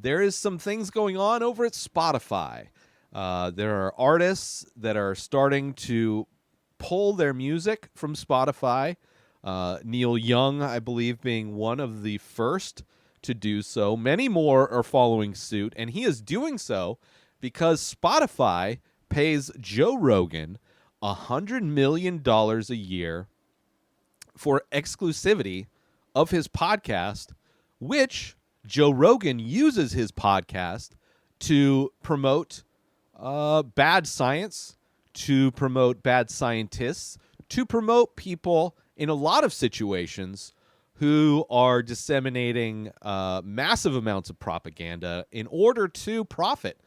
There is some things going on over at Spotify. There are artists that are starting to pull their music from Spotify. Neil Young, I believe, being one of the first to do so. Many more are following suit, and he is doing so because Spotify pays Joe Rogan $100 million a year for exclusivity of his podcast, which Joe Rogan uses his podcast to promote bad science, to promote bad scientists, to promote people in a lot of situations who are disseminating massive amounts of propaganda in order to profit.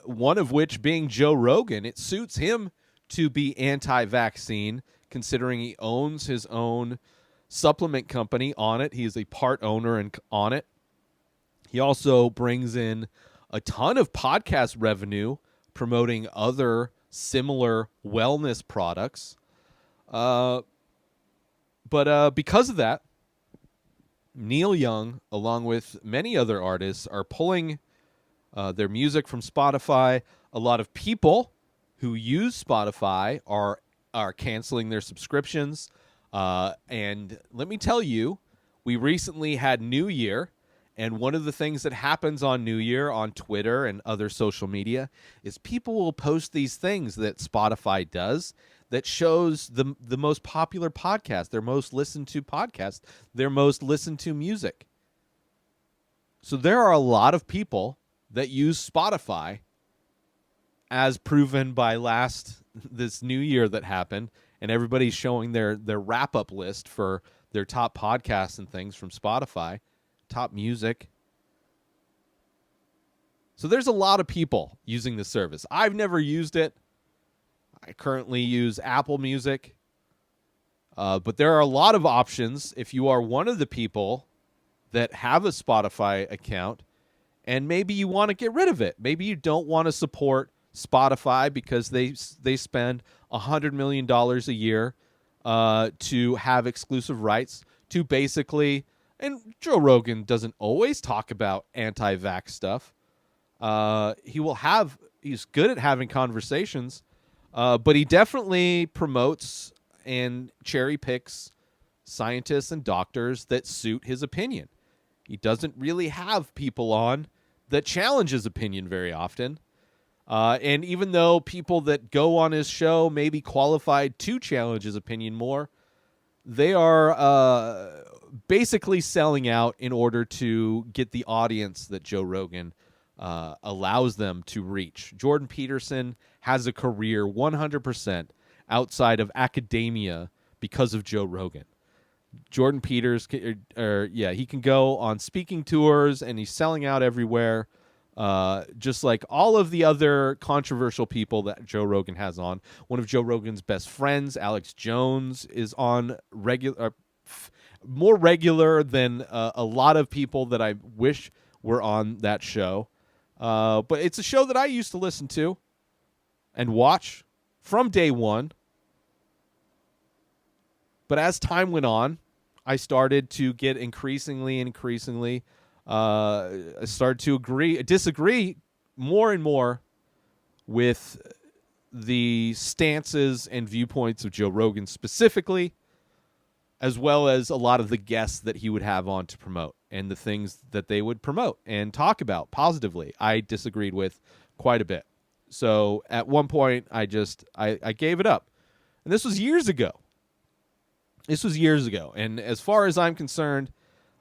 One of which being Joe Rogan. It suits him to be anti-vaccine, considering he owns his own supplement company on it. He is a part owner on it. He also brings in a ton of podcast revenue promoting other similar wellness products. But because of that, Neil Young, along with many other artists, are pulling their music from Spotify. A lot of people who use Spotify are canceling their subscriptions. And let me tell you, we recently had New Year, and one of the things that happens on New Year on Twitter and other social media is people will post these things that Spotify does that shows the most popular podcast, their most listened to podcast, their most listened to music. So there are a lot of people that use Spotify, as proven by this New Year that happened, and everybody's showing their wrap-up list for their top podcasts and things from Spotify, top music. So there's a lot of people using the service. I've never used it. I currently use Apple Music. But there are a lot of options if you are one of the people that have a Spotify account and maybe you want to get rid of it. Maybe you don't want to support Spotify because they spend $100 million a year to have exclusive rights to basically, and Joe Rogan doesn't always talk about anti-vax stuff. He's good at having conversations, but he definitely promotes and cherry picks scientists and doctors that suit his opinion. He doesn't really have people on that challenge his opinion very often. And even though people that go on his show may be qualified to challenge his opinion more, they are basically selling out in order to get the audience that Joe Rogan allows them to reach. Jordan Peterson has a career 100% outside of academia because of Joe Rogan. Jordan Peters, he can go on speaking tours, and he's selling out everywhere, just like all of the other controversial people that Joe Rogan has on. One of Joe Rogan's best friends, Alex Jones, is on more regular than a lot of people that I wish were on that show. But it's a show that I used to listen to and watch from day one. But as time went on, I started to get increasingly, I started to disagree more and more with the stances and viewpoints of Joe Rogan specifically, as well as a lot of the guests that he would have on to promote and the things that they would promote and talk about positively. I disagreed with quite a bit. So at one point, I gave it up. And this was years ago. And as far as I'm concerned,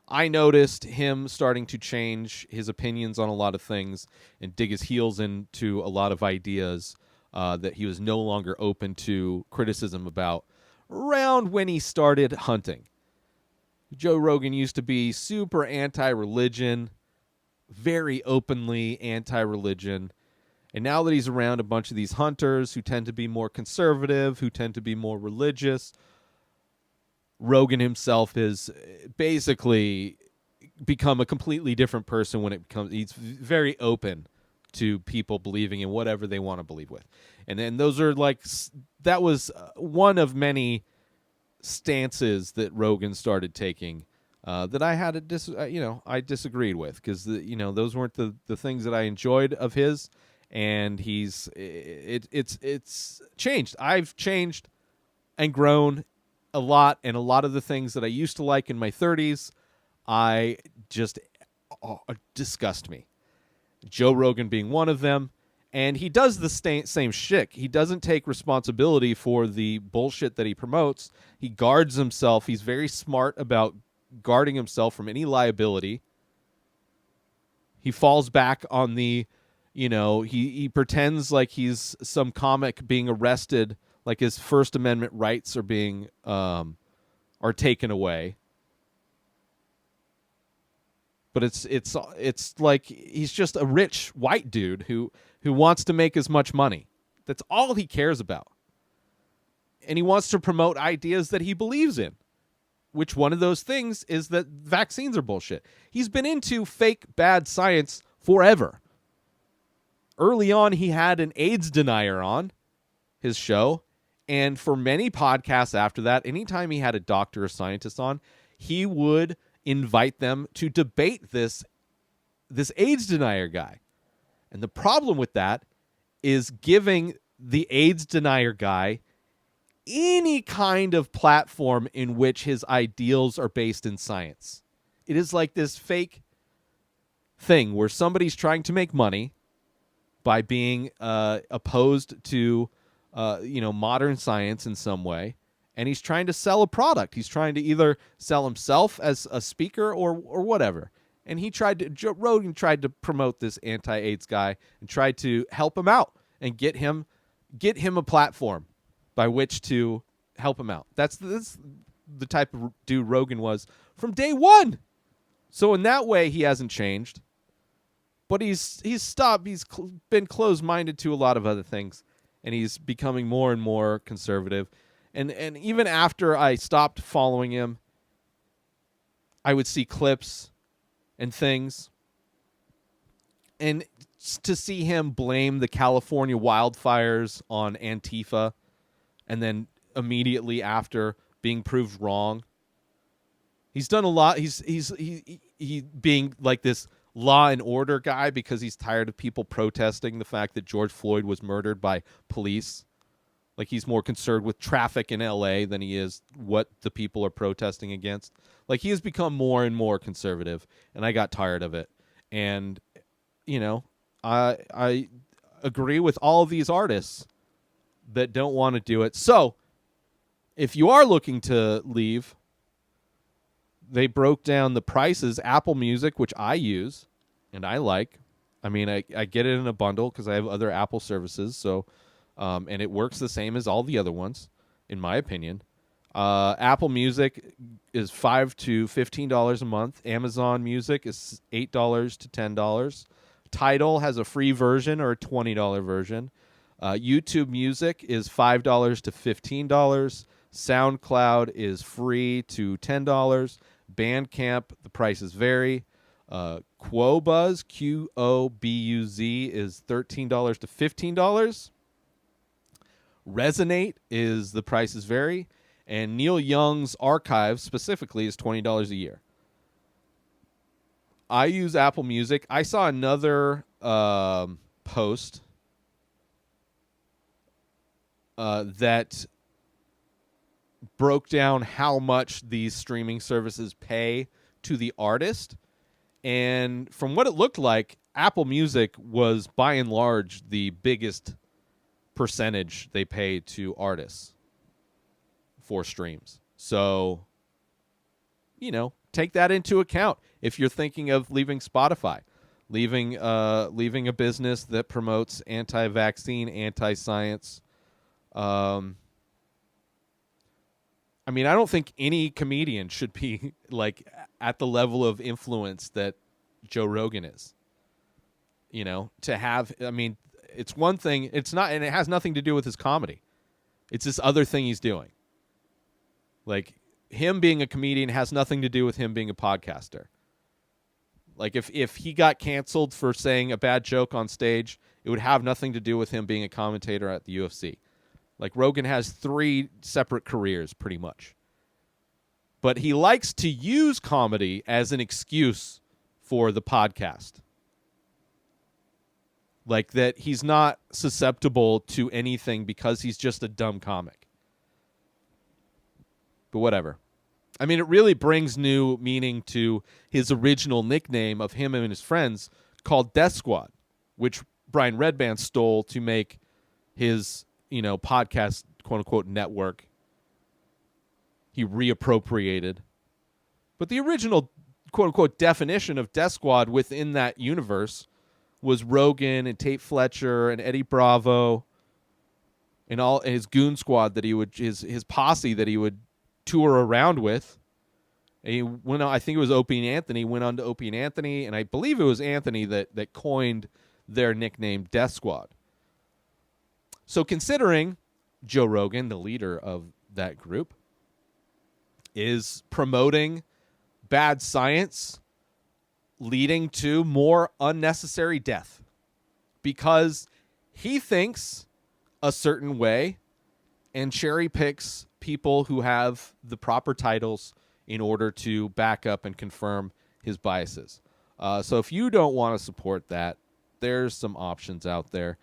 I noticed him starting to change his opinions on a lot of things and dig his heels into a lot of ideas that he was no longer open to criticism about around when he started hunting. Joe Rogan used to be super anti-religion, very openly anti-religion. And now that he's around a bunch of these hunters who tend to be more conservative, who tend to be more religious, Rogan himself has basically become a completely different person when it becomes. He's very open to people believing in whatever they want to believe with, and then those are that was one of many stances that Rogan started taking that I had I disagreed with, because those weren't the things that I enjoyed of his, and it's changed. I've changed and grown a lot, and a lot of the things that I used to like in my 30s, I just disgust me. Joe Rogan being one of them. And he does the same shit. He doesn't take responsibility for the bullshit that he promotes. He guards himself. He's very smart about guarding himself from any liability. He falls back on he pretends like he's some comic being arrested, like his First Amendment rights are being are taken away. But it's like he's just a rich white dude who wants to make as much money. That's all he cares about. And he wants to promote ideas that he believes in, which one of those things is that vaccines are bullshit. He's been into fake bad science forever. Early on, he had an AIDS denier on his show, and for many podcasts after that, anytime he had a doctor or scientist on, he would invite them to debate this AIDS denier guy. And the problem with that is giving the AIDS denier guy any kind of platform in which his ideals are based in science. It is like this fake thing where somebody's trying to make money by being opposed to modern science in some way, and he's trying to sell a product. He's trying to either sell himself as a speaker or whatever. And Joe Rogan tried to promote this anti-AIDS guy and tried to help him out and get him a platform by which to help him out. That's the type of dude Rogan was from day one. So in that way, he hasn't changed. But he's stopped. He's been closed-minded to a lot of other things, and he's becoming more and more conservative. And even after I stopped following him, I would see clips and things, and to see him blame the California wildfires on Antifa, and then immediately after being proved wrong. He's done a lot. He being like this law and order guy because he's tired of people protesting the fact that George Floyd was murdered by police. Like, he's more concerned with traffic in LA than he is what the people are protesting against. Like, he has become more and more conservative, and I got tired of it. And, I agree with all of these artists that don't want to do it. So, if you are looking to leave, they broke down the prices. Apple Music, which I use and I like. I mean, I get it in a bundle because I have other Apple services, so and it works the same as all the other ones, in my opinion. Apple Music is $5 to $15 a month. Amazon Music is $8 to $10. Tidal has a free version or a $20 version. YouTube Music is $5 to $15. SoundCloud is free to $10. Bandcamp, the prices vary. Qobuz, Qobuz, is $13 to $15. Resonate is the prices vary, and Neil Young's archive specifically is $20 a year. I use Apple Music. I saw another post that broke down how much these streaming services pay to the artist, and from what it looked like, Apple Music was by and large the biggest percentage they pay to artists for streams. So, take that into account if you're thinking of leaving Spotify, leaving a business that promotes anti-vaccine, anti-science. I mean, I don't think any comedian should be like at the level of influence that Joe Rogan is. To have, I mean, it's one thing, it's not, and it has nothing to do with his comedy. It's this other thing he's doing. Like, him being a comedian has nothing to do with him being a podcaster. Like, if he got canceled for saying a bad joke on stage, it would have nothing to do with him being a commentator at the UFC. Like, Rogan has 3 separate careers, pretty much. But he likes to use comedy as an excuse for the podcast. Like that he's not susceptible to anything because he's just a dumb comic. But whatever. I mean, it really brings new meaning to his original nickname of him and his friends called Death Squad, which Brian Redband stole to make his, podcast, quote unquote, network. He reappropriated. But the original, quote unquote, definition of Death Squad within that universe was Rogan and Tate Fletcher and Eddie Bravo and all his goon squad that he would, his posse that he would tour around with. And he went on, I think it was Opie and Anthony, went on to Opie and Anthony, and I believe it was Anthony that coined their nickname Death Squad. So considering Joe Rogan, the leader of that group, is promoting bad science leading to more unnecessary death because he thinks a certain way and cherry picks people who have the proper titles in order to back up and confirm his biases. So if you don't want to support that, there's some options out there.